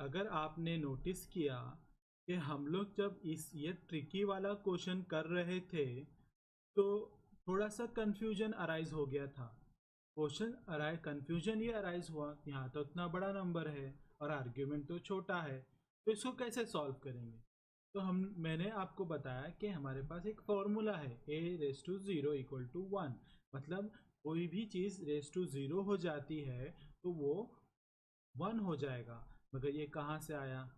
अगर आपने नोटिस किया कि हम लोग जब ये ट्रिकी वाला क्वेश्चन कर रहे थे तो थोड़ा सा कंफ्यूजन अराइज हो गया था। कंफ्यूजन ये अराइज हुआ, यहाँ तो इतना बड़ा नंबर है और आर्ग्यूमेंट तो छोटा है, तो इसको कैसे सॉल्व करेंगे। तो मैंने आपको बताया कि हमारे पास एक फॉर्मूला है a⁻0 = 1। मतलब कोई भी चीज़ रेस टू ज़ीरो हो जाती है तो वो 1 हो जाएगा। मगर ये कहाँ से आया,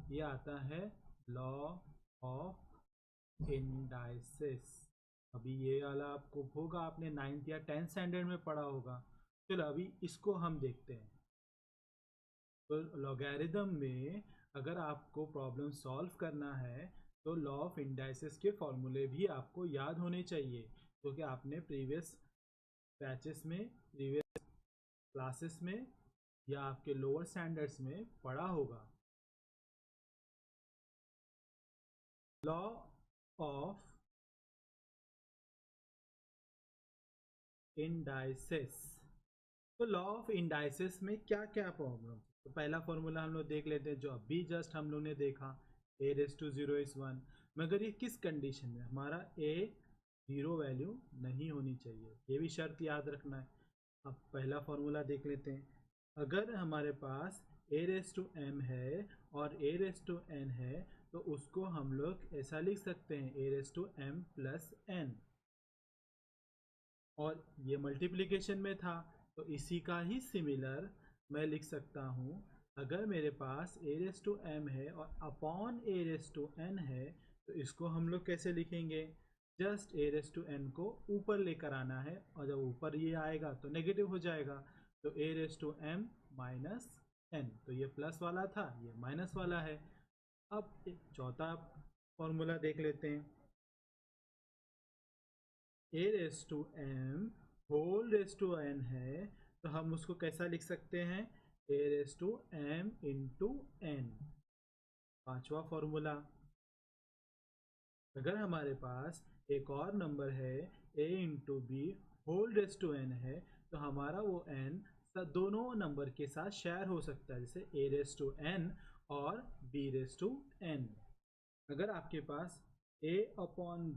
ये आता है लॉ ऑफ इंडाइसिस। अभी ये वाला आपको होगा, आपने 9th या 10th स्टैंडर्ड में पढ़ा होगा। चलो अभी इसको हम देखते हैं। तो लॉगरिदम में अगर आपको प्रॉब्लम सॉल्व करना है तो लॉ ऑफ इंडाइसिस के फॉर्मूले भी आपको याद होने चाहिए, क्योंकि आपने प्रीवियस बैचेस में, प्रीवियस क्लासेस में या आपके लोअर स्टैंडर्ड्स में पढ़ा होगा। Law of indices. तो लॉ ऑफ इंडाइसिस में क्या क्या प्रॉब्लम, तो पहला फॉर्मूला हम लोग देख लेते हैं जो अभी जस्ट हम लोग ने देखा, a⁻0 = 1। मगर ये किस कंडीशन में, हमारा a 0 वैल्यू नहीं होनी चाहिए, ये भी शर्त याद रखना है। अब पहला फॉर्मूला देख लेते हैं। अगर हमारे पास a⁻m है और a⁻n है तो उसको हम लोग ऐसा लिख सकते हैं a⁻m+n, और ये मल्टीप्लिकेशन में था तो इसी का ही सिमिलर मैं लिख सकता हूँ। अगर मेरे पास a⁻m है और अपॉन a⁻n है तो इसको हम लोग कैसे लिखेंगे, जस्ट a⁻n को ऊपर लेकर आना है, और जब ऊपर ये आएगा तो नेगेटिव हो जाएगा। तो a⁻m - n, तो ये प्लस वाला था, ये माइनस वाला है। अब चौथा फॉर्मूला देख लेते हैं। a⁻m⁴n है तो हम उसको कैसा लिख सकते हैं, a⁻m × n। पांचवा फॉर्मूला, अगर हमारे पास एक और नंबर है a⁻b⁴n है तो हमारा वो n दोनों नंबर के साथ शेयर हो सकता है, जैसे a⁻n और b⁻n। अगर आपके पास a/b⁴n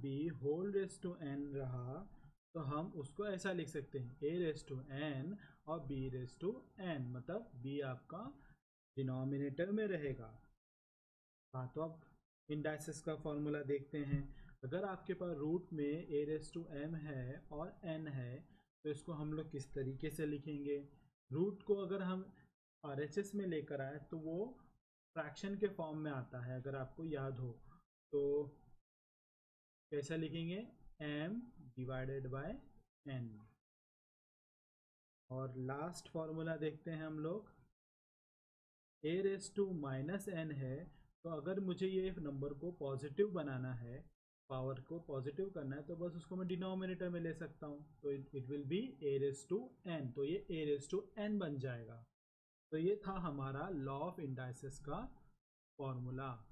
रहा तो हम उसको ऐसा लिख सकते हैं a⁻n और b⁻n, मतलब b आपका डिनोमिनेटर में रहेगा। सातवां इंडाइसिस का फॉर्मूला देखते हैं। अगर आपके पास रूट में a⁻m है और n है तो इसको हम लोग किस तरीके से लिखेंगे। रूट को अगर हम RHS में लेकर आए तो वो फ्रैक्शन के फॉर्म में आता है, अगर आपको याद हो तो कैसा लिखेंगे, m/n। और लास्ट फॉर्मूला देखते हैं हम लोग, a⁻n है तो अगर मुझे ये नंबर को पॉजिटिव बनाना है, पावर को पॉजिटिव करना है, तो बस उसको मैं डिनोमिनेटर में ले सकता हूँ, तो इट विल बी a⁻n, तो ये a⁻n बन जाएगा। तो ये था हमारा लॉ ऑफ इंडाइसिस का फॉर्मूला।